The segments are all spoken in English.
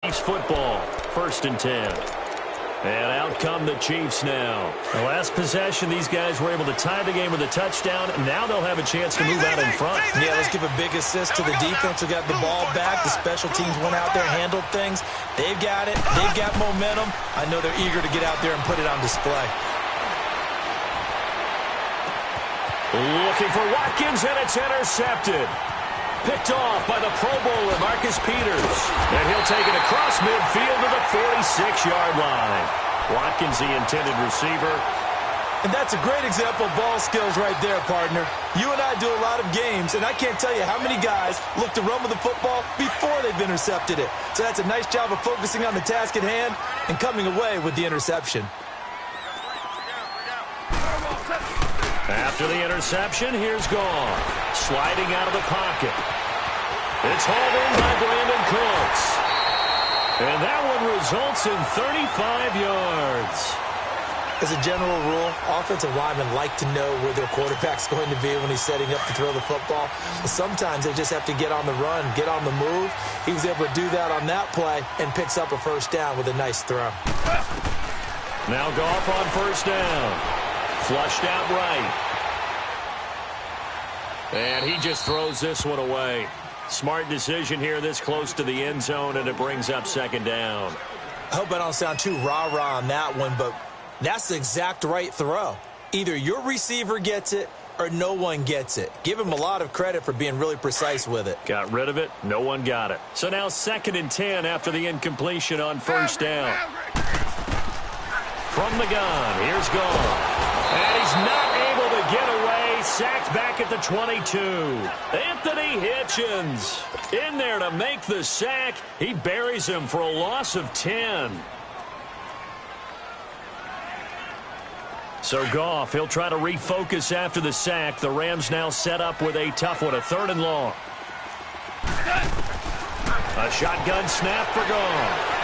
Chiefs football, 1st and 10. And out come the Chiefs now. The last possession, these guys were able to tie the game with a touchdown. Now they'll have a chance to move out in front. Yeah, let's give a big assist to the defense who got the ball back. The special teams went out there, handled things. They've got it. They've got momentum. I know they're eager to get out there and put it on display. Looking for Watkins, and it's intercepted. Picked off by the Pro Bowler, Marcus Peters. And he'll take it across midfield to the 46-yard line. Watkins, the intended receiver. And that's a great example of ball skills right there, partner. You and I do a lot of games, and I can't tell you how many guys look to run with the football before they've intercepted it. So that's a nice job of focusing on the task at hand and coming away with the interception. After the interception, here's Goff. Sliding out of the pocket. It's hauled in by Brandon Cooks. And that one results in 35 yards. As a general rule, offensive linemen like to know where their quarterback's going to be when he's setting up to throw the football. But sometimes they just have to get on the run, get on the move. He was able to do that on that play and picks up a first down with a nice throw. Now Goff on first down. Flushed out right. And he just throws this one away. Smart decision here this close to the end zone, and it brings up 2nd down. I hope I don't sound too rah-rah on that one, but that's the exact right throw. Either your receiver gets it or no one gets it. Give him a lot of credit for being really precise with it. Got rid of it. No one got it. So now 2nd and 10 after the incompletion on first down. From the gun, here's Goff. And he's not able to get away. Sacked back at the 22. Anthony Hitchens in there to make the sack. He buries him for a loss of 10. So Goff, he'll try to refocus after the sack. The Rams now set up with a tough one, a 3rd and long. A shotgun snap for Goff.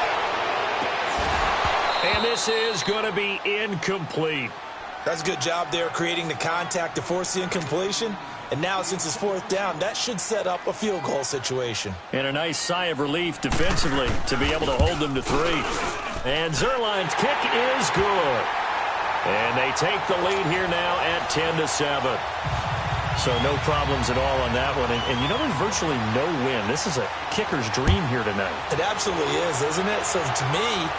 And this is going to be incomplete. That's a good job there creating the contact to force the incompletion. And now since it's 4th down, that should set up a field goal situation. And a nice sigh of relief defensively to be able to hold them to 3. And Zuerlein's kick is good. And they take the lead here now at 10-7. So no problems at all on that one. And you know, there's virtually no win. This is a kicker's dream here tonight. It absolutely is, isn't it? So to me,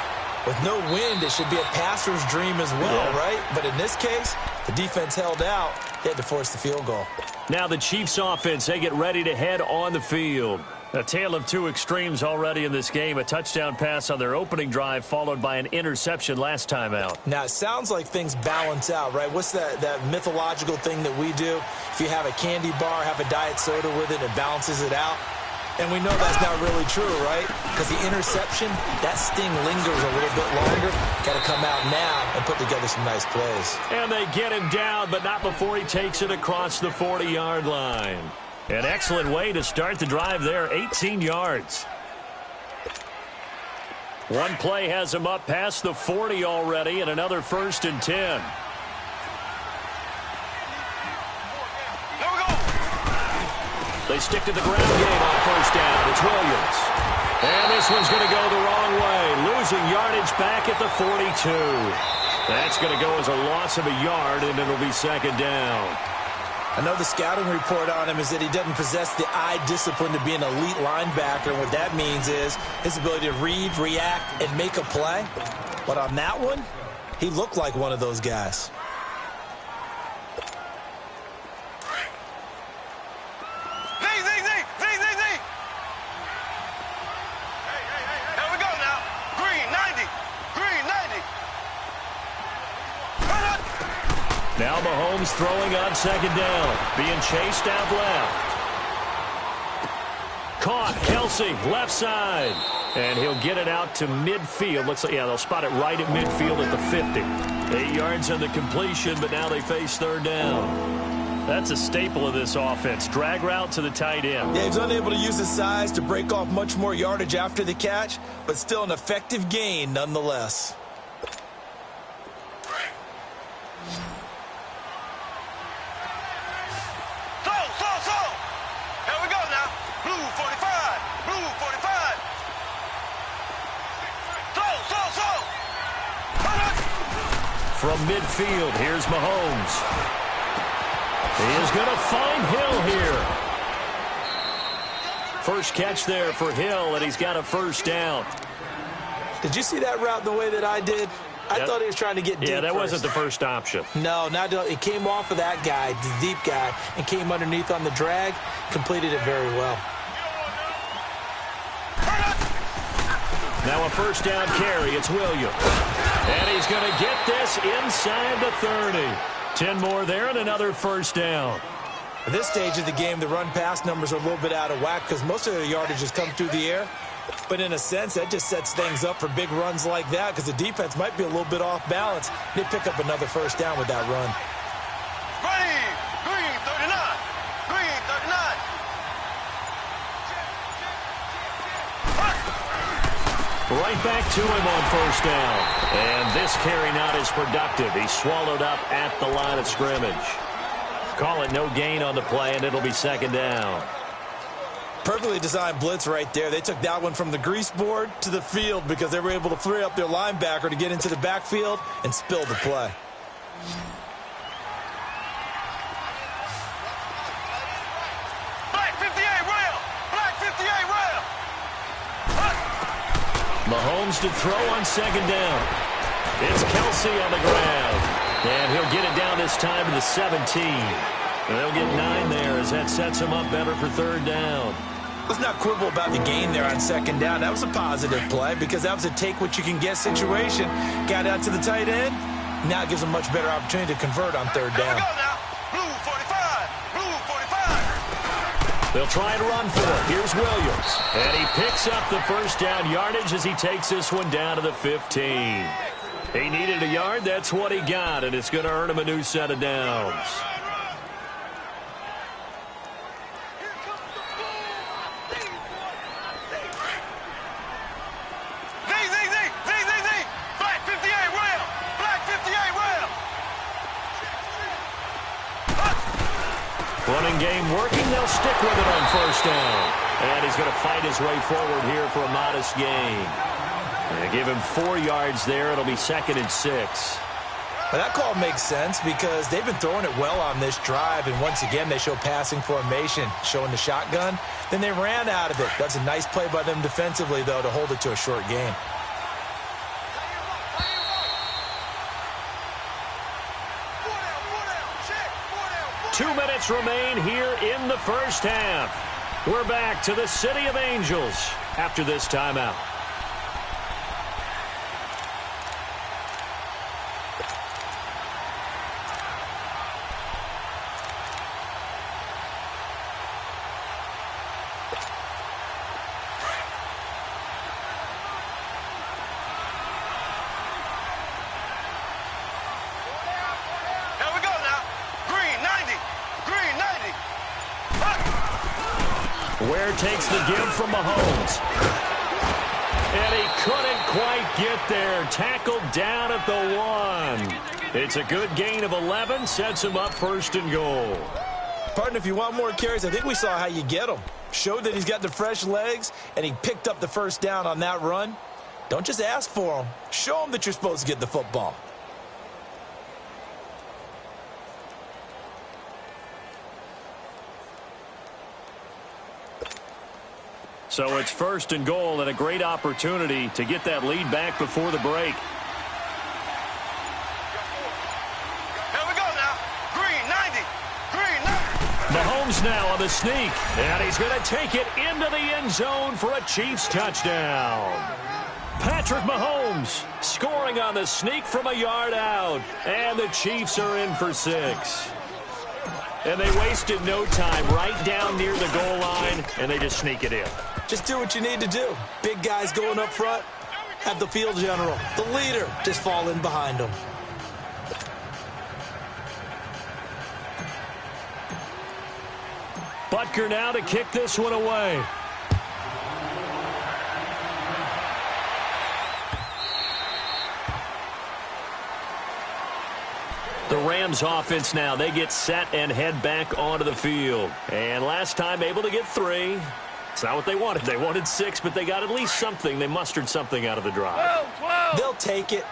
with no wind, it should be a passer's dream as well, right? But in this case, the defense held out. They had to force the field goal. Now the Chiefs offense, they get ready to head on the field. A tale of two extremes already in this game. A touchdown pass on their opening drive, followed by an interception last time out. Now, it sounds like things balance out, right? What's that mythological thing that we do? If you have a candy bar, have a diet soda with it, it balances it out. And we know that's not really true, right? Because the interception, that sting lingers a little bit longer. Got to come out now and put together some nice plays. And they get him down, but not before he takes it across the 40-yard line. An excellent way to start the drive there, 18 yards. One play has him up past the 40 already, and another 1st and 10. They stick to the ground game on first down. It's Williams. And this one's going to go the wrong way, losing yardage back at the 42. That's going to go as a loss of a yard, and it'll be 2nd down. I know the scouting report on him is that he doesn't possess the eye discipline to be an elite linebacker. And what that means is his ability to read, react, and make a play. But on that one, he looked like one of those guys. Now Mahomes throwing on 2nd down. Being chased out left. Caught. Kelsey, left side. And he'll get it out to midfield. Looks like, yeah, they'll spot it right at midfield at the 50. 8 yards on the completion, but now they face 3rd down. That's a staple of this offense. Drag route to the tight end. Yeah, he's unable to use his size to break off much more yardage after the catch, but still an effective gain nonetheless. From midfield, here's Mahomes. He is going to find Hill here. First catch there for Hill, and he's got a first down. Did you see that route the way that I did? I thought he was trying to get deep. Yeah, that first. wasn't the first option. No, it came off of that guy, the deep guy, and came underneath on the drag. Completed it very well. Now a first down carry. It's Williams. And he's going to get this inside the 30. 10 more there and another first down. At this stage of the game, the run-pass numbers are a little bit out of whack because most of the yardage has come through the air. But in a sense, that just sets things up for big runs like that because the defense might be a little bit off balance. They pick up another first down with that run. Green 39. Green 39. Right back to him on first down. And this carry not as productive. He's swallowed up at the line of scrimmage. Call it no gain on the play, and it'll be second down. Perfectly designed blitz right there. They took that one from the grease board to the field because they were able to free up their linebacker to get into the backfield and spill the play. Black 58 rail. Black 58 rail. Mahomes to throw on second down. It's Kelsey on the ground. And he'll get it down this time to the 17. And they'll get 9 there as that sets him up better for third down. Let's not quibble about the gain there on second down. That was a positive play because that was a take-what-you-can-get situation. Got out to the tight end. Now it gives them a much better opportunity to convert on third down. Here we go now. Blue 45. Blue 45. They'll try and run for it. Here's Williams. And he picks up the first down yardage as he takes this one down to the 15. He needed a yard. That's what he got, and it's going to earn him a new set of downs. Black 58 rail. Black 58 rail. Running game working. They'll stick with it on first down. And he's going to fight his way forward here for a modest gain. And give him 4 yards there. It'll be 2nd and 6. Well, that call makes sense because they've been throwing it well on this drive, and once again they show passing formation, showing the shotgun. Then they ran out of it. That's a nice play by them defensively, though, to hold it to a short gain. Two minutes remain here in the first half. We're back to the City of Angels after this timeout. Ware takes the give from Mahomes. And he couldn't quite get there. Tackled down at the 1. It's a good gain of 11. Sets him up 1st and goal. Partner, if you want more carries, I think we saw how you get him. Showed that he's got the fresh legs, and he picked up the first down on that run. Don't just ask for him. Show him that you're supposed to get the football. So it's 1st and goal and a great opportunity to get that lead back before the break. Here we go now. Green 90. Green 90. Mahomes now on the sneak. And he's going to take it into the end zone for a Chiefs touchdown. Patrick Mahomes scoring on the sneak from a yard out. And the Chiefs are in for 6. And they wasted no time right down near the goal line, and they just sneak it in. Just do what you need to do. Big guys going up front. Have the field general, the leader, just fall in behind them. Butker now to kick this one away. The Rams offense now, they get set and head back onto the field. And last time able to get 3. It's not what they wanted. They wanted 6, but they got at least something. They mustered something out of the drive. They'll take it.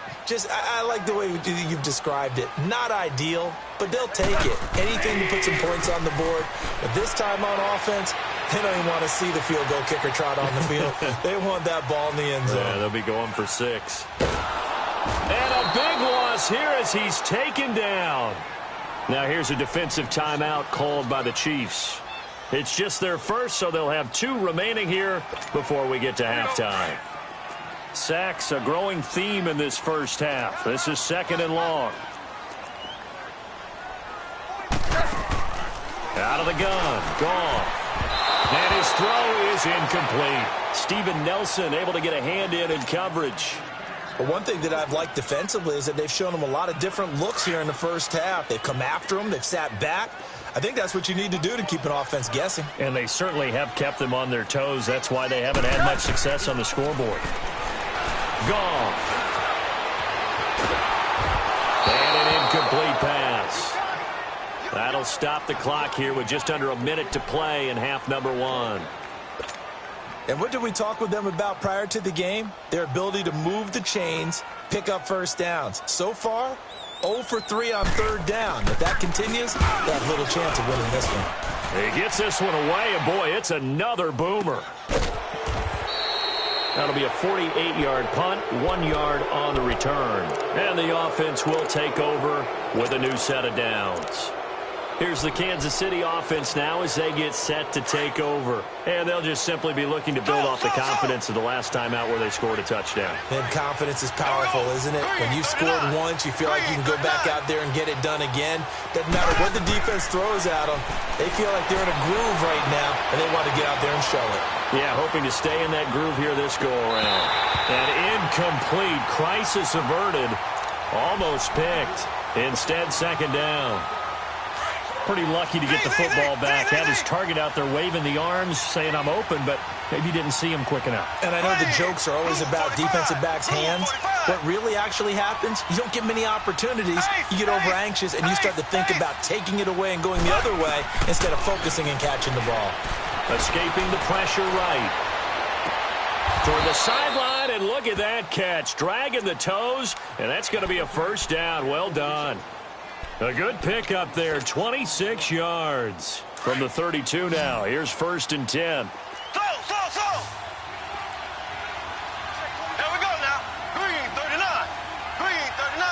I like the way you've described it. Not ideal, but they'll take it. Anything to put some points on the board. But this time on offense, they don't even want to see the field goal kicker trot on the field. They want that ball in the end zone. Yeah, they'll be going for 6. And a big loss here as he's taken down. Now here's a defensive timeout called by the Chiefs. It's just their first, so they'll have 2 remaining here before we get to halftime. Sacks, a growing theme in this first half. This is 2nd and long. Out of the gun. Goff. And his throw is incomplete. Steven Nelson able to get a hand in coverage. But one thing that I've liked defensively is that they've shown him a lot of different looks here in the first half. They've come after him. They've sat back. I think that's what you need to do to keep an offense guessing. And they certainly have kept them on their toes. That's why they haven't had much success on the scoreboard. Goff. And an incomplete pass. That'll stop the clock here with just under a minute to play in half number 1. And what did we talk with them about prior to the game? Their ability to move the chains, pick up first downs. So far, 0 for 3 on 3rd down. If that continues, they have little chance of winning this one. He gets this one away, and boy, it's another boomer. That'll be a 48-yard punt, 1 yard on the return. And the offense will take over with a new set of downs. Here's the Kansas City offense now as they get set to take over. And they'll just simply be looking to build off the confidence of the last time out where they scored a touchdown. And confidence is powerful, isn't it? When you've scored once, you feel like you can go back out there and get it done again. Doesn't matter what the defense throws at them. They feel like they're in a groove right now, and they want to get out there and show it. Yeah, hoping to stay in that groove here this go-around. An incomplete, crisis averted, almost picked. Instead, 2nd down. Pretty lucky to get the football back. Had his target out there waving the arms, saying I'm open, but maybe didn't see him quick enough. And I know the jokes are always about defensive backs' hands. What really actually happens, you don't get many opportunities. You get over anxious, and you start to think about taking it away and going the other way instead of focusing and catching the ball. Escaping the pressure right. Toward the sideline, and look at that catch. Dragging the toes, and that's going to be a 1st down. Well done. A good pick up there, 26 yards from the 32 now. Here's 1st and 10. So. Here we go now. Green, 39. Green, 39.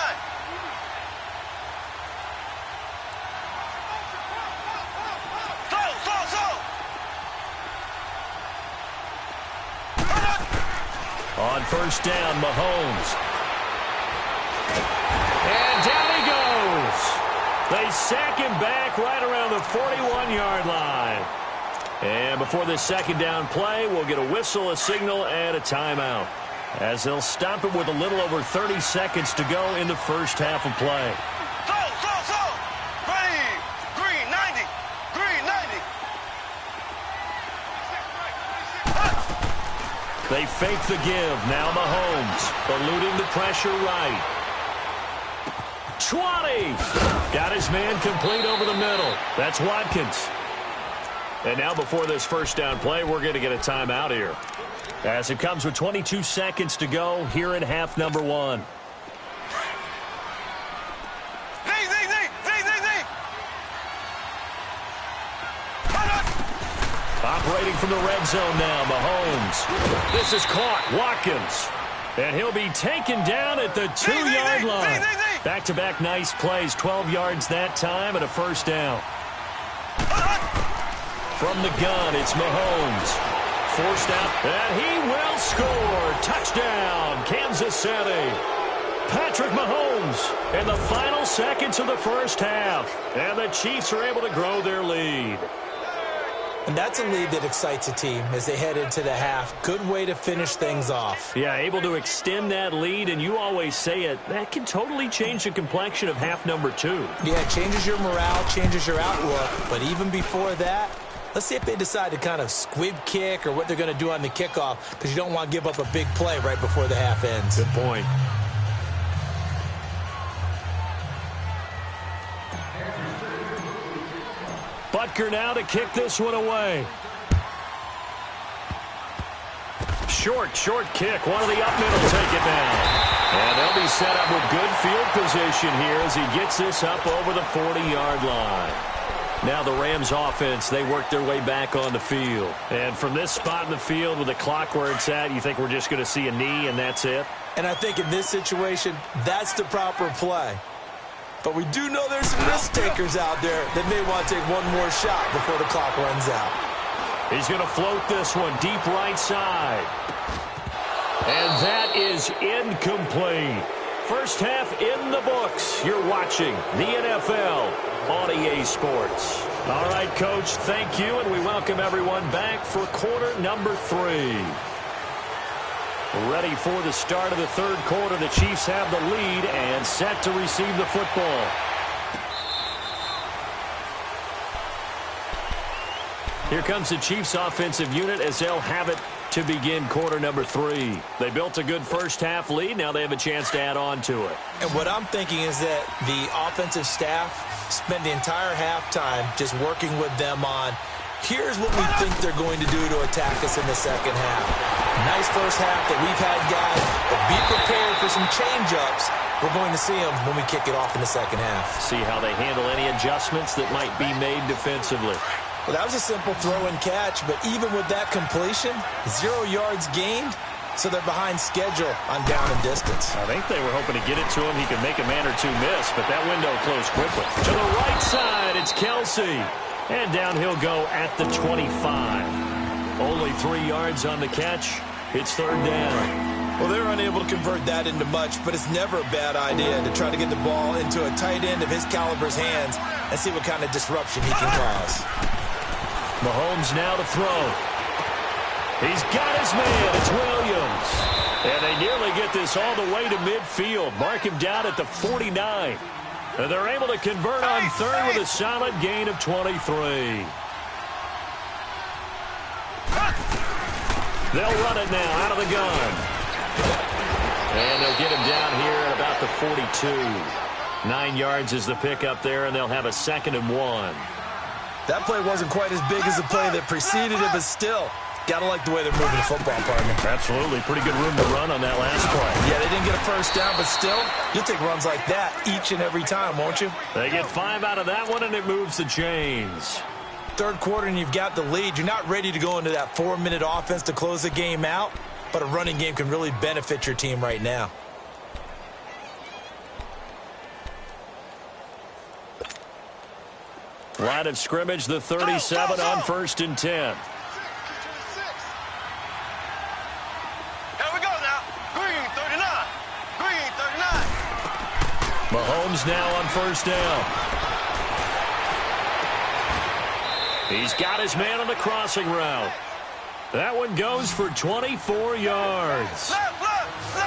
So. On 1st down, Mahomes. And down he goes. They sack him back right around the 41-yard line. And before this 2nd down play, we'll get a whistle, a signal, and a timeout, as they'll stop it with a little over 30 seconds to go in the first half of play. So. Green, 90. Green, 90. They fake the give. Now Mahomes eluding the pressure right. 20. Got his man complete over the middle. That's Watkins. And now before this 1st down play, we're going to get a timeout here, as it comes with 22 seconds to go here in half number 1. Operating from the red zone now, Mahomes. This is caught. Watkins. And he'll be taken down at the 2-yard line. Back-to-back nice plays, 12 yards that time, and a 1st down. From the gun, it's Mahomes. Forced out, and he will score. Touchdown, Kansas City. Patrick Mahomes in the final seconds of the first half. And the Chiefs are able to grow their lead. And that's a lead that excites a team as they head into the half. Good way to finish things off. Yeah, able to extend that lead, and you always say it, that can totally change the complexion of half number 2. Yeah, it changes your morale, changes your outlook. But even before that, let's see if they decide to kind of squib kick or what they're going to do on the kickoff, because you don't want to give up a big play right before the half ends. Good point. Butker now to kick this one away. Short kick. One of the up middle take it down. And they'll be set up with good field position here as he gets this up over the 40-yard line. Now the Rams offense, they work their way back on the field. And from this spot in the field with the clock where it's at, you think we're just going to see a knee and that's it? And I think in this situation, that's the proper play. But we do know there's some risk takers out there that may want to take one more shot before the clock runs out. He's going to float this one deep right side. And that is incomplete. First half in the books. You're watching the NFL on EA Sports. All right, Coach, thank you, and we welcome everyone back for quarter number 3. Ready for the start of the third quarter. The Chiefs have the lead and set to receive the football. Here comes the Chiefs offensive unit as they'll have it to begin quarter number 3. They built a good first half lead. Now they have a chance to add on to it. And what I'm thinking is that the offensive staff spend the entire halftime just working with them on, here's what we think they're going to do to attack us in the second half. Nice first half that we've had, guys, but be prepared for some change-ups. We're going to see them when we kick it off in the second half. See how they handle any adjustments that might be made defensively. Well, that was a simple throw and catch, but even with that completion, 0 yards gained, so they're behind schedule on down and distance. I think they were hoping to get it to him. He could make a man or two miss, but that window closed quickly. To the right side, it's Kelsey. And down he'll go at the 25. Only 3 yards on the catch. It's third down. Well, they're unable to convert that into much, but it's never a bad idea to try to get the ball into a tight end of his caliber's hands and see what kind of disruption he can cause. Mahomes now to throw. He's got his man. It's Williams. And they nearly get this all the way to midfield. Mark him down at the 49. And they're able to convert on third with a solid gain of 23. They'll run it now out of the gun. And they'll get him down here at about the 42. 9 yards is the pickup there, and they'll have a 2nd and 1. That play wasn't quite as big as the play that preceded it, but still, gotta like the way they're moving the football, partner. Absolutely. Pretty good room to run on that last play. Yeah, they didn't get a first down, but still, you'll take runs like that each and every time, won't you? They get 5 out of that one, and it moves the chains. Third quarter, and you've got the lead. You're not ready to go into that 4-minute offense to close the game out, but a running game can really benefit your team right now. Line of scrimmage, the 37 on 1st and 10. Here we go now. Green, 39. Green, 39. Mahomes now on 1st down. He's got his man on the crossing route. That one goes for 24 yards.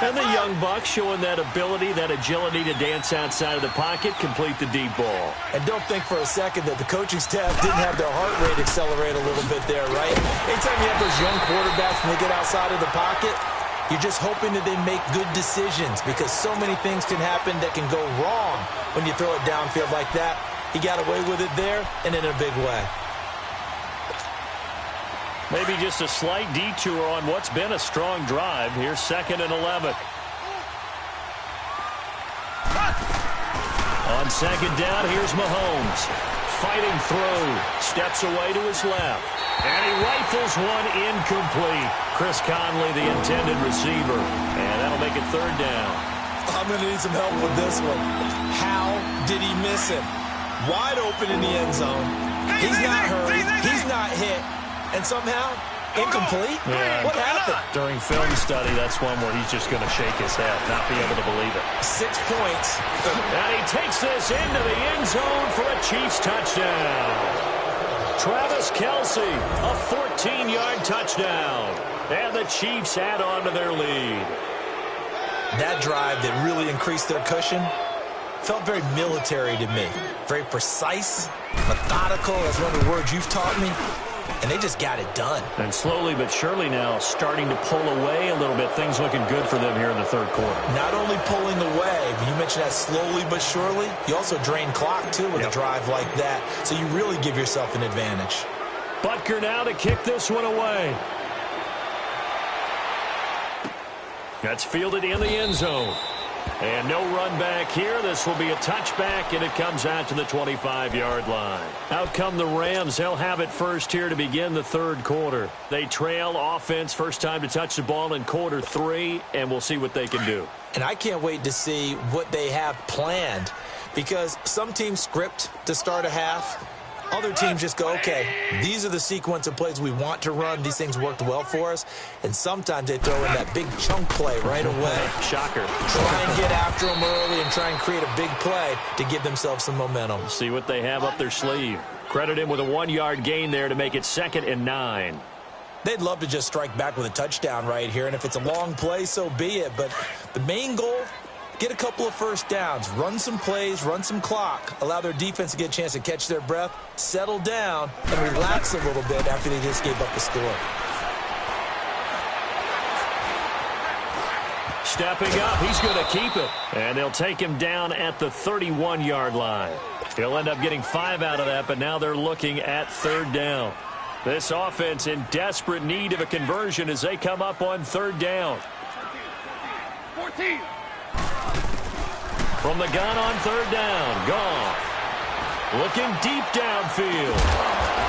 And the young buck showing that ability, that agility to dance outside of the pocket, complete the deep ball. And don't think for a second that the coaching staff didn't have their heart rate accelerate a little bit there, right? Anytime you have those young quarterbacks and they get outside of the pocket, you're just hoping that they make good decisions because so many things can happen that can go wrong when you throw it downfield like that. He got away with it there and in a big way. Maybe just a slight detour on what's been a strong drive. Here's 2nd and 11. On 2nd down, here's Mahomes. Fighting through. Steps away to his left. And he rifles one incomplete. Chris Conley, the intended receiver. And that'll make it 3rd down. I'm going to need some help with this one. How did he miss it? Wide open in the end zone. He's not hurt. He's not hit. And somehow, incomplete? Yeah. What happened? During film study, that's one where he's just going to shake his head, not be able to believe it. 6 points. And he takes this into the end zone for a Chiefs touchdown. Travis Kelce, a 14-yard touchdown. And the Chiefs add on to their lead. That drive that really increased their cushion felt very military to me. Very precise, methodical. That's one of the words you've taught me. And they just got it done. And slowly but surely now starting to pull away a little bit. Things looking good for them here in the third quarter. Not only pulling away, but you mentioned that slowly but surely. You also drain clock, too, with a drive like that. So you really give yourself an advantage. Butker now to kick this one away. That's fielded in the end zone. And no run back here. This will be a touchback, and it comes out to the 25-yard line. Out come the Rams. They'll have it first here to begin the third quarter. They trail offense, first time to touch the ball in quarter 3, and we'll see what they can do. And I can't wait to see what they have planned, because some teams script to start a half. Other teams just go, okay, these are the sequence of plays we want to run. These things worked well for us. And sometimes they throw in that big chunk play right away. Shocker. Try and get after them early and try and create a big play to give themselves some momentum. See what they have up their sleeve. Credit him with a 1-yard gain there to make it 2nd and 9. They'd love to just strike back with a touchdown right here. And if it's a long play, so be it. But the main goal, get a couple of first downs, run some plays, run some clock, allow their defense to get a chance to catch their breath, settle down, and relax a little bit after they just gave up the score. Stepping up, he's going to keep it. And they'll take him down at the 31-yard line. He'll end up getting 5 out of that, but now they're looking at 3rd down. This offense in desperate need of a conversion as they come up on 3rd down. 14. From the gun on 3rd down, Goff. Looking deep downfield.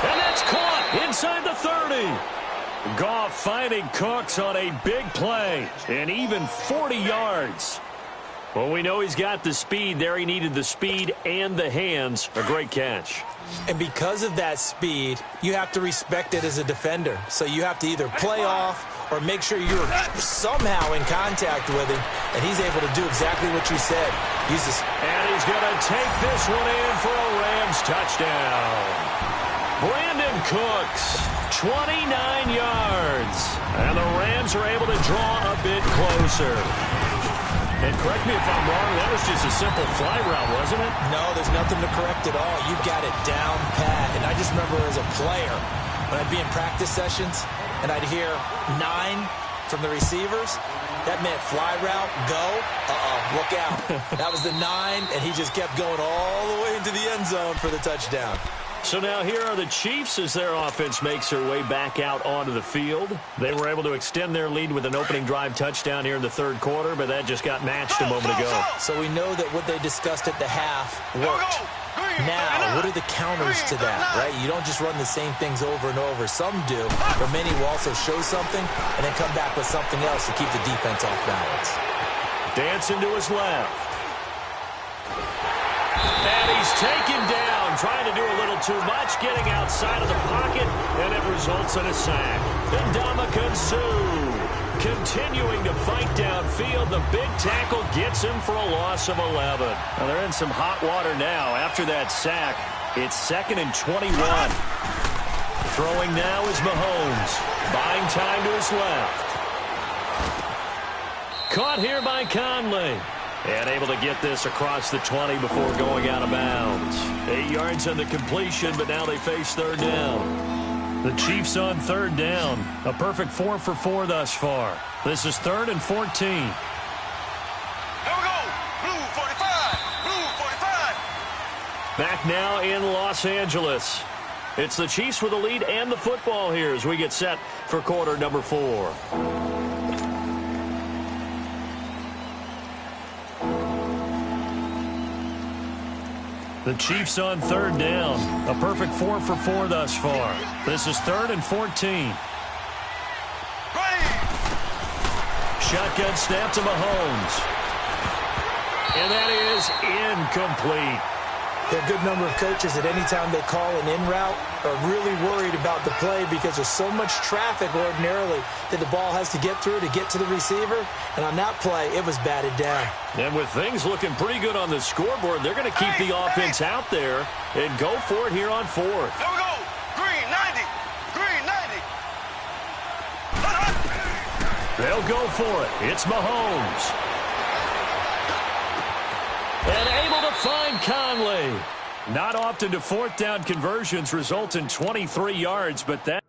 And that's caught inside the 30. Goff finding Cooks on a big play. And even 40 yards. Well, we know he's got the speed there. He needed the speed and the hands. A great catch. And because of that speed, you have to respect it as a defender. So you have to either play off or make sure you're somehow in contact with him, and he's able to do exactly what you said. And he's going to take this one in for a Rams touchdown. Brandon Cooks, 29 yards. And the Rams are able to draw a bit closer. And correct me if I'm wrong, that was just a simple fly route, wasn't it? No, there's nothing to correct at all. You've got it down pat. And I just remember as a player, when I'd be in practice sessions and I'd hear 9 from the receivers, that meant fly route, go, look out. That was the 9, and he just kept going all the way into the end zone for the touchdown. So now here are the Chiefs as their offense makes their way back out onto the field. They were able to extend their lead with an opening drive touchdown here in the 3rd quarter, but that just got matched a moment ago. So we know that what they discussed at the half worked. Now, what are the counters to that, right? You don't just run the same things over and over. Some do, but many will also show something and then come back with something else to keep the defense off balance. Dancing to his left. And he's taken down, trying to do a little too much, getting outside of the pocket, and it results in a sack. Ndamukong Suh continuing to fight downfield. The big tackle gets him for a loss of 11. Now they're in some hot water now. After that sack, it's 2nd and 21. Throwing now is Mahomes. Buying time to his left. Caught here by Conley. And able to get this across the 20 before going out of bounds. 8 yards on the completion, but now they face 3rd down. The Chiefs on 3rd down. A perfect 4 for 4 thus far. This is 3rd and 14. Here we go. Blue 45. Blue 45. Back now in Los Angeles. It's the Chiefs with the lead and the football here as we get set for quarter number 4. The Chiefs on 3rd down. A perfect 4 for 4 thus far. This is 3rd and 14. Shotgun snap to Mahomes. And that is incomplete. There are a good number of coaches at any time they call an in route are really worried about the play because there's so much traffic ordinarily that the ball has to get through to get to the receiver. And on that play, it was batted down. And with things looking pretty good on the scoreboard, they're going to keep the offense out there and go for it here on 4th. Here we go. Green 90. Green 90. They'll go for it. It's Mahomes. And able to find Conley. Not often do 4th down conversions result in 23 yards, but that's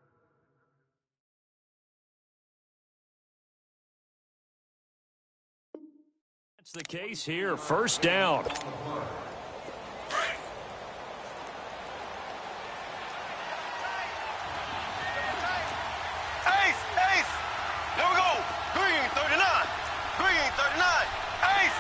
the case here. 1st down. Ace. Here we go. Green 39. Green 39. Ace.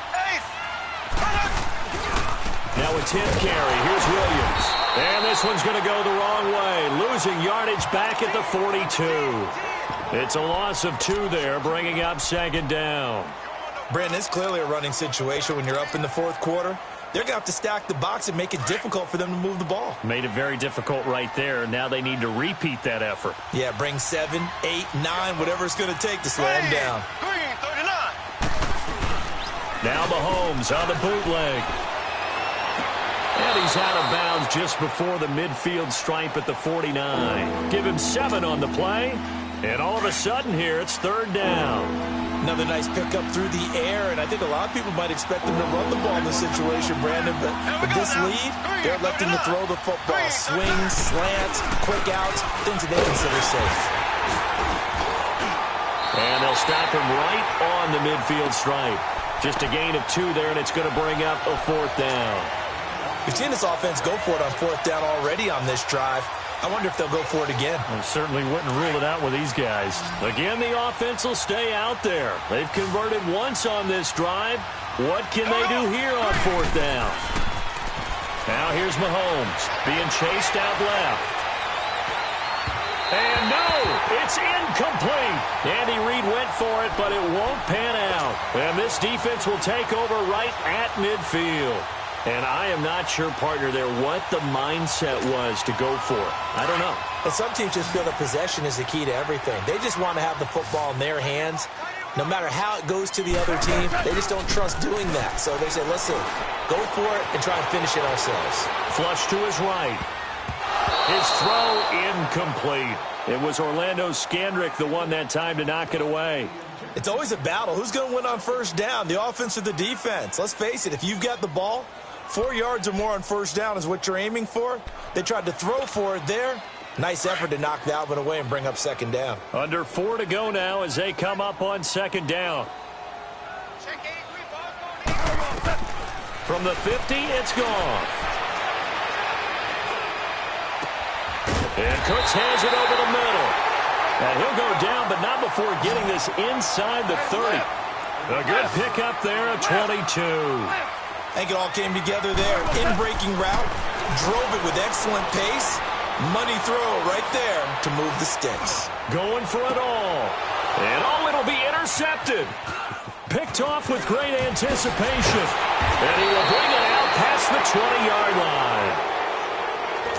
now with 10th carry. Here's Williams. And this one's going to go the wrong way. Losing yardage back at the 42. It's a loss of 2 there, bringing up 2nd down. Brandon, it's clearly a running situation when you're up in the 4th quarter. They're going to have to stack the box and make it difficult for them to move the ball. Made it very difficult right there. Now they need to repeat that effort. Yeah, bring 7, 8, 9, whatever it's going to take to slow them down. Green, 39. Now Mahomes on the bootleg. And he's out of bounds just before the midfield stripe at the 49. Give him 7 on the play. And all of a sudden here, it's 3rd down. Another nice pickup through the air, and I think a lot of people might expect them to run the ball in this situation, Brandon, but with this lead, they're electing to throw the football. Swings, slants, quick outs, things that they consider safe. And they'll stop him right on the midfield stripe. Just a gain of 2 there, and it's going to bring up a 4th down. We've seen this offense go for it on 4th down already on this drive. I wonder if they'll go for it again. I certainly wouldn't rule it out with these guys. Again, the offense will stay out there. They've converted once on this drive. What can they do here on 4th down? Now here's Mahomes being chased out left. And no, it's incomplete. Andy Reid went for it, but it won't pan out. And this defense will take over right at midfield. And I am not sure, partner, there what the mindset was to go for it. I don't know. And some teams just feel that possession is the key to everything. They just want to have the football in their hands. No matter how it goes to the other team, they just don't trust doing that. So they say, listen, go for it and try and finish it ourselves. Flush to his right. His throw incomplete. It was Orlando Scandrick, the one that time to knock it away. It's always a battle. Who's going to win on 1st down, the offense or the defense? Let's face it, if you've got the ball, 4 yards or more on 1st down is what you're aiming for. They tried to throw for it there. Nice effort to knock that one away and bring up 2nd down. Under 4 to go now as they come up on 2nd down. From the 50, it's gone. And Cooks has it over the middle. And he'll go down, but not before getting this inside the 30. A good pickup there at 22. I think it all came together there. In-breaking route, drove it with excellent pace. Money throw right there to move the sticks. Going for it all. And it'll be intercepted. Picked off with great anticipation. And he will bring it out past the 20-yard line.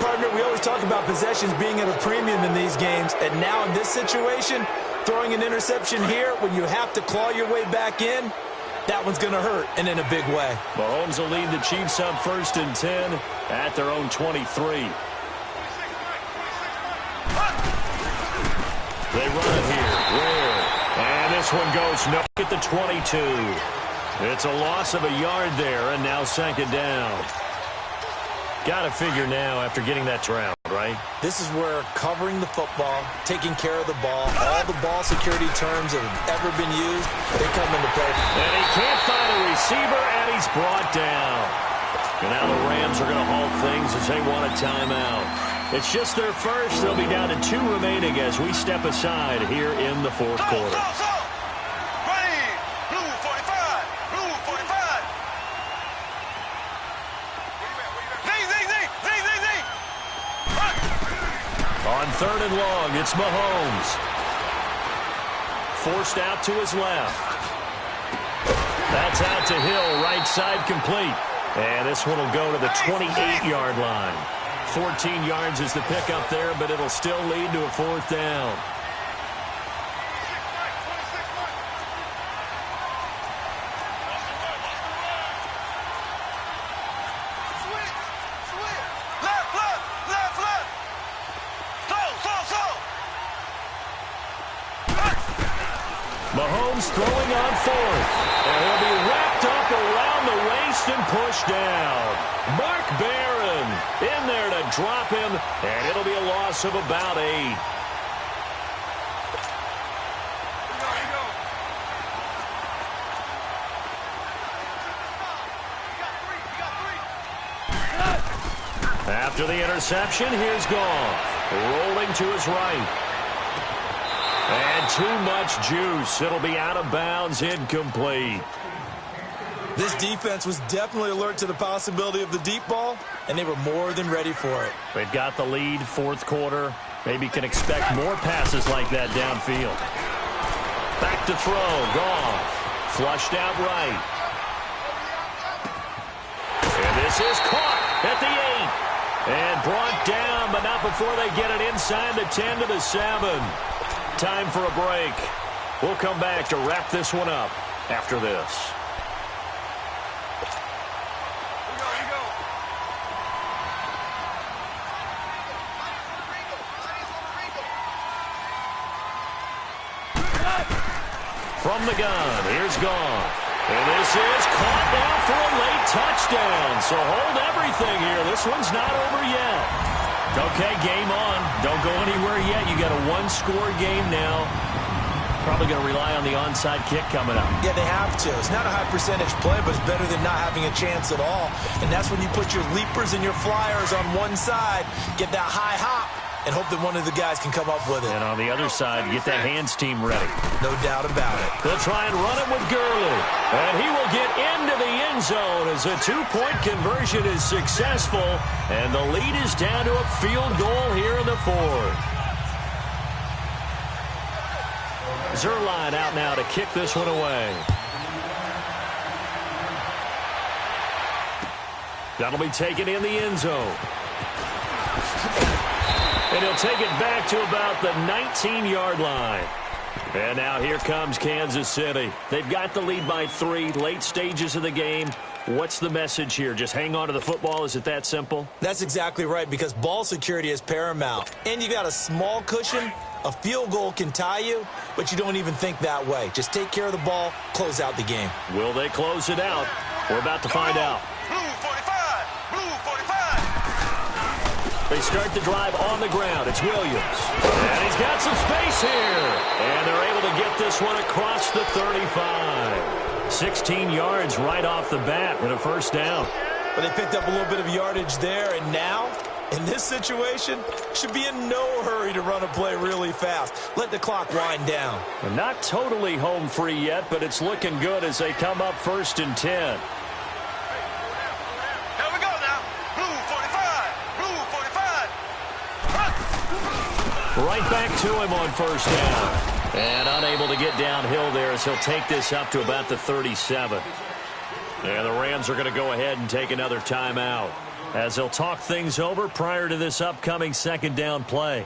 Partner, we always talk about possessions being at a premium in these games. And now in this situation, throwing an interception here when you have to claw your way back in, that one's going to hurt, and in a big way. Mahomes will lead the Chiefs up 1st and 10 at their own 23. They run it here. Where? And this one goes no at the 22. It's a loss of a yard there, and now 2nd down. Got to figure now after getting that round, right? This is where covering the football, taking care of the ball, all the ball security terms that have ever been used, they come into play. And he can't find a receiver, and he's brought down. And now the Rams are going to halt things as they want a timeout. It's just their first. They'll be down to 2 remaining as we step aside here in the 4th quarter. Ready, blue 45, blue 45. On 3rd and long, it's Mahomes. Forced out to his left. That's out to Hill, right side complete. And this one will go to the 28-yard line. 14 yards is the pickup there, but it'll still lead to a 4th down. Mahomes throwing on 4th. And he'll be wrapped up around the waist and pushed down. Mark Barron in there to drop him, and it'll be a loss of about 8. After the interception, here's Goff. Rolling to his right. And too much juice. It'll be out of bounds, incomplete. This defense was definitely alert to the possibility of the deep ball, and they were more than ready for it. They've got the lead, fourth quarter. Maybe can expect more passes like that downfield. Back to throw. Goff. Flushed out right. And this is caught at the 8. And brought down, but not before they get it inside the 10 to the 7. Time for a break. We'll come back to wrap this one up after this. From the gun, here's Goff. And this is caught now for a late touchdown. So hold everything here. This one's not over yet. Okay, game on. Don't go anywhere yet. You got a one-score game now. Probably going to rely on the onside kick coming up. Yeah, they have to. It's not a high-percentage play, but it's better than not having a chance at all. And that's when you put your leapers and your flyers on one side, get that high hop, and hope that one of the guys can come up with it. And on the other side, get that hands team ready. No doubt about it. They'll try and run it with Gurley. And he will get into the end zone as a two-point conversion is successful. And the lead is down to a field goal here in the fourth. Zuerlein out now to kick this one away. That'll be taken in the end zone. And he'll take it back to about the 19-yard line. And now here comes Kansas City. They've got the lead by 3, late stages of the game. What's the message here? Just hang on to the football? Is it that simple? That's exactly right, because ball security is paramount. And you got a small cushion. A field goal can tie you, but you don't even think that way. Just take care of the ball, close out the game. Will they close it out? We're about to find out. Blue 45! Blue 45! They start the drive on the ground. It's Williams. And he's got some space here. And they're able to get this one across the 35. 16 yards right off the bat with a first down. But they picked up a little bit of yardage there, and now, in this situation, should be in no hurry to run a play really fast. Let the clock wind down. They're not totally home free yet, but it's looking good as they come up 1st and 10. Here we go now. Blue 45! Blue 45! Right back to him on first down. And unable to get downhill there as he'll take this up to about the 37. And the Rams are going to go ahead and take another timeout as they'll talk things over prior to this upcoming second down play.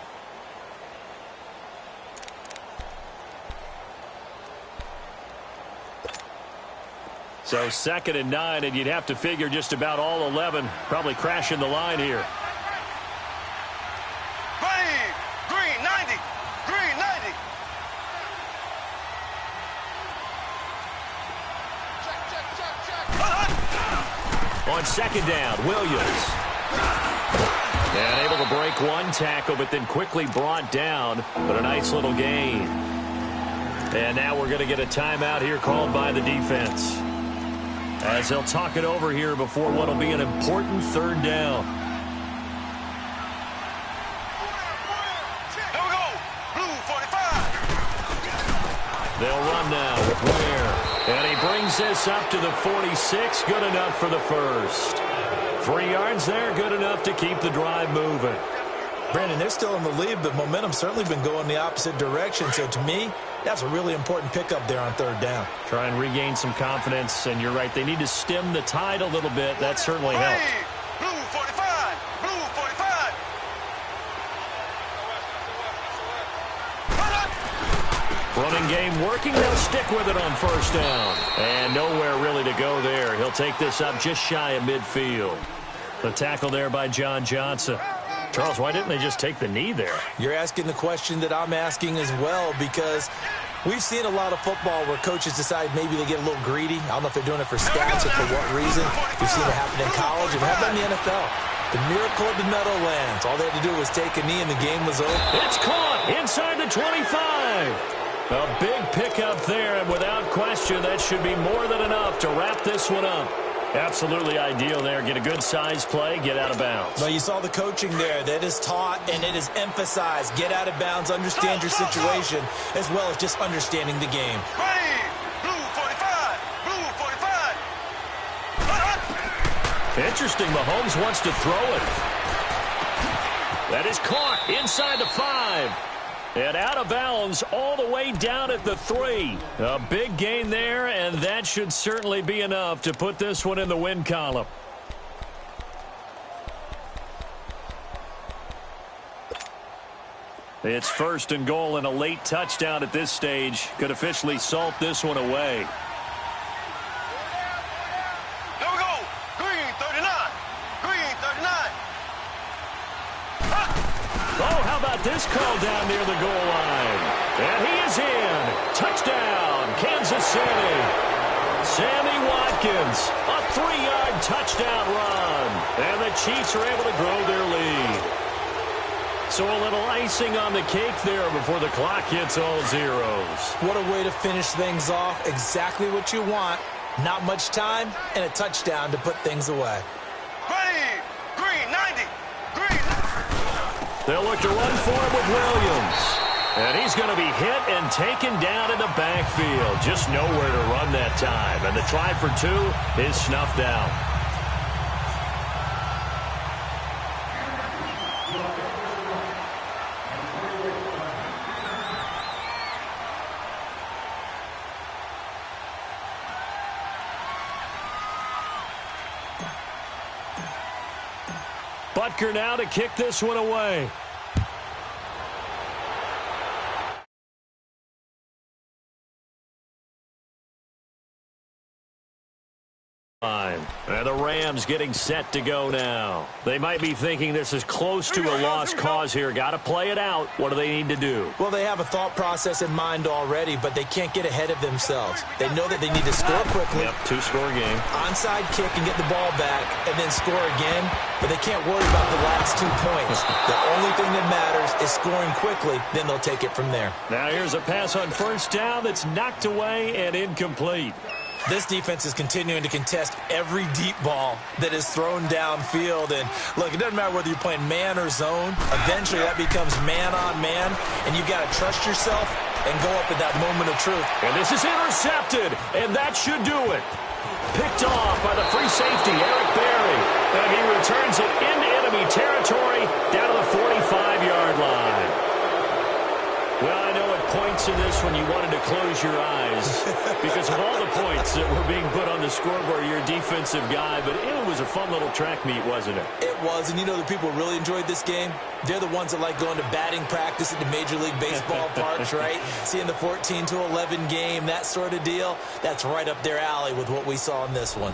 So 2nd and 9, and you'd have to figure just about all 11 probably crashing the line here. Green 90! Green 90! On 2nd down, Williams. And able to break one tackle, but then quickly brought down. But a nice little gain. And now we're going to get a timeout here called by the defense, as they'll talk it over here before what will be an important 3rd down. Here we go! Blue 45! They'll run now with Ware. And he brings this up to the 46. Good enough for the first. 3 yards there, good enough to keep the drive moving. Brandon, they're still in the lead, but momentum's certainly been going the opposite direction. So to me, that's a really important pickup there on 3rd down. Try and regain some confidence, and you're right. They need to stem the tide a little bit. That certainly helped. Blue 45! Blue 45! Running game working. They'll stick with it on 1st down. And nowhere really to go there. He'll take this up just shy of midfield. The tackle there by John Johnson. Charles, why didn't they just take the knee there? You're asking the question that I'm asking as well, because we've seen a lot of football where coaches decide maybe they get a little greedy. I don't know if they're doing it for stats or for what reason. We've seen it happen in college and happen in the NFL. The miracle of the Meadowlands. All they had to do was take a knee and the game was over. It's caught inside the 25. A big pickup there, and without question, that should be more than enough to wrap this one up. Absolutely ideal there. Get a good size play, get out of bounds. Well, you saw the coaching there. That is taught and it is emphasized. Get out of bounds, understand your situation, as well as just understanding the game. Blue 45! Blue 45! Interesting, Mahomes wants to throw it. That is caught inside the 5. And out of bounds all the way down at the 3. A big gain there, and that should certainly be enough to put this one in the win column. It's 1st and goal, and a late touchdown at this stage could officially salt this one away. Here we go. Green 39. Green 39. Oh, how about this call down near the goal line? And he is in. Touchdown, Kansas City. Sammy Watkins, a 3-yard touchdown run. And the Chiefs are able to grow their lead. So a little icing on the cake there before the clock hits all zeros. What a way to finish things off. Exactly what you want. Not much time and a touchdown to put things away. Ready. Green 90. Green. They'll look to run for him with Williams. And he's going to be hit and taken down in the backfield. Just nowhere to run that time. And the try for 2 is snuffed out. Butker now to kick this one away. And the Rams getting set to go now. They might be thinking this is close to a lost cause here. Got to play it out. What do they need to do? Well, they have a thought process in mind already, but they can't get ahead of themselves. They know that they need to score quickly. Yep, 2-score game. Onside kick and get the ball back and then score again, but they can't worry about the last 2 points. The only thing that matters is scoring quickly, then they'll take it from there. Now here's a pass on 1st down that's knocked away and incomplete. This defense is continuing to contest every deep ball that is thrown downfield. And, look, it doesn't matter whether you're playing man or zone. Eventually, that becomes man-on-man, and you've got to trust yourself and go up at that moment of truth. And this is intercepted, and that should do it. Picked off by the free safety, Eric Berry. And he returns it into enemy territory down to the 45-yard line. Well, I know at points in this one you wanted to close your eyes because of all the points that were being put on the scoreboard. You're a defensive guy, but it was a fun little track meet, wasn't it? It was, and you know the people really enjoyed this game? They're the ones that like going to batting practice at the Major League Baseball parks, right? Seeing the 14-11 game, that sort of deal. That's right up their alley with what we saw in this one.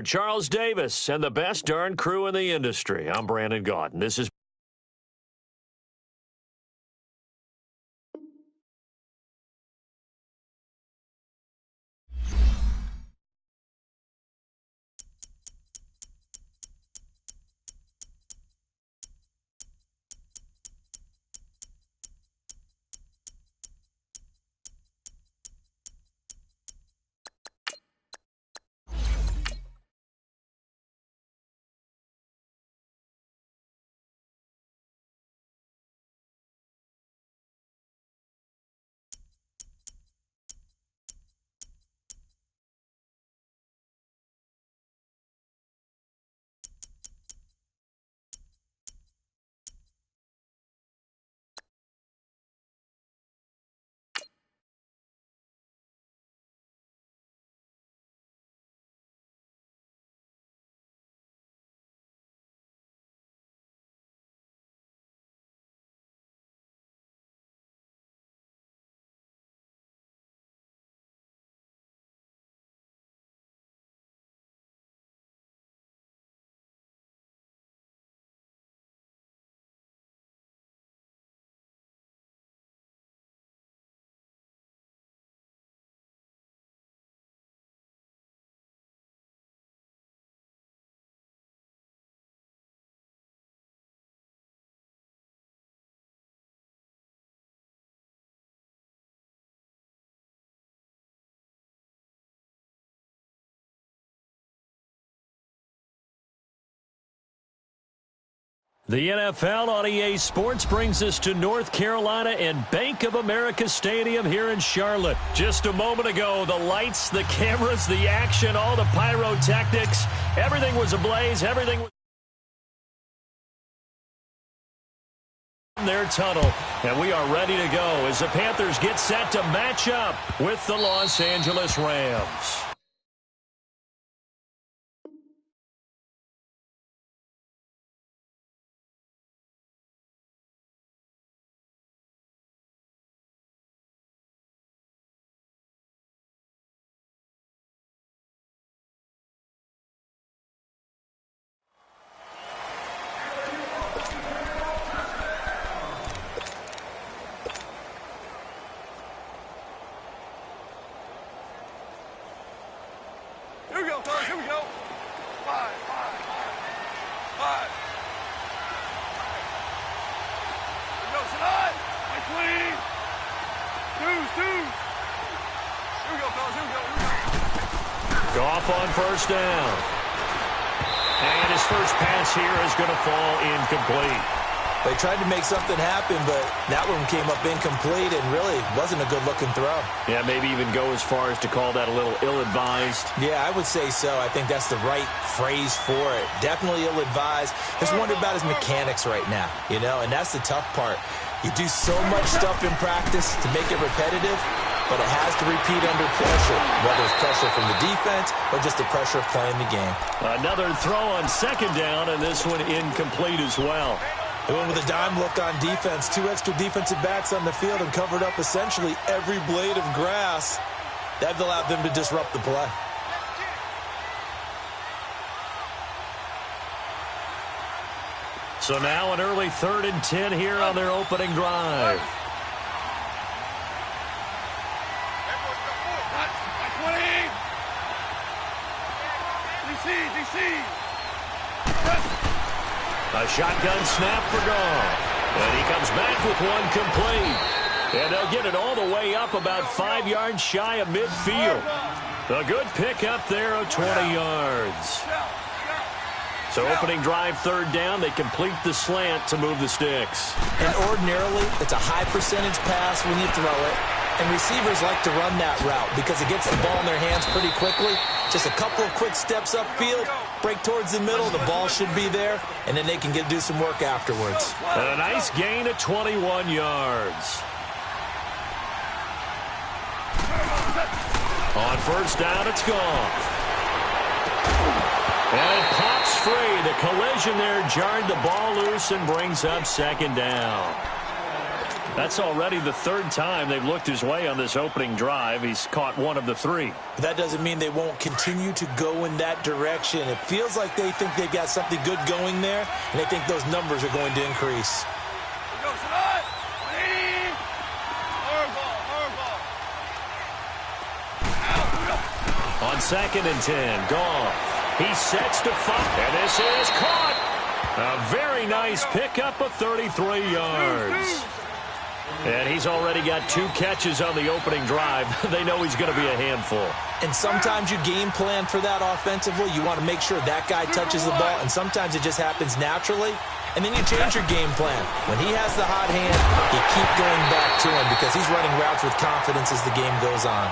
Charles Davis and the best darn crew in the industry. I'm Brandon Gaudin. This is The NFL on EA Sports brings us to North Carolina and Bank of America Stadium here in Charlotte. Just a moment ago, the lights, the cameras, the action, all the pyrotechnics, everything was ablaze, everything was in their tunnel, and we are ready to go as the Panthers get set to match up with the Los Angeles Rams. Here we go, fellas. Here we go. Five. Here we go, tonight. My queen. Deuce. Here we go, fellas. Here we go. Goff on first down. And his first pass here is going to fall incomplete. They tried to make something happen, but that one came up incomplete and really wasn't a good-looking throw. Yeah, maybe even go as far as to call that a little ill-advised. Yeah, I would say so. I think that's the right phrase for it. Definitely ill-advised. Just wonder about his mechanics right now, you know, and that's the tough part. You do so much stuff in practice to make it repetitive, but it has to repeat under pressure, whether it's pressure from the defense or just the pressure of playing the game. Another throw on second down, and this one incomplete as well. They went with a dime look on defense. 2 extra defensive backs on the field and covered up essentially every blade of grass. That allowed them to disrupt the play. So now an early 3rd and 10 here on their opening drive. DC. A shotgun snap for Goff. And he comes back with one complete. And they'll get it all the way up about 5 yards shy of midfield. A good pickup there of 20 yards. So opening drive 3rd down, they complete the slant to move the sticks. And ordinarily, it's a high percentage pass when you throw it. And receivers like to run that route because it gets the ball in their hands pretty quickly. Just a couple of quick steps upfield, break towards the middle, the ball should be there, and then they can do some work afterwards. And a nice gain of 21 yards. On first down, it's gone. And it pops free. The collision there jarred the ball loose and brings up second down. That's already the 3rd time they've looked his way on this opening drive. He's caught 1 of the 3. But that doesn't mean they won't continue to go in that direction. It feels like they think they've got something good going there, and they think those numbers are going to increase. Here we go, tonight. 180. Hardball. On 2nd and 10, Goff. He sets to fire, and this is caught. A very nice pickup of 33 yards. And he's already got 2 catches on the opening drive. They know he's going to be a handful. And sometimes you game plan for that offensively. You want to make sure that guy touches the ball, and sometimes it just happens naturally. And then you change your game plan. When he has the hot hand, you keep going back to him because he's running routes with confidence as the game goes on.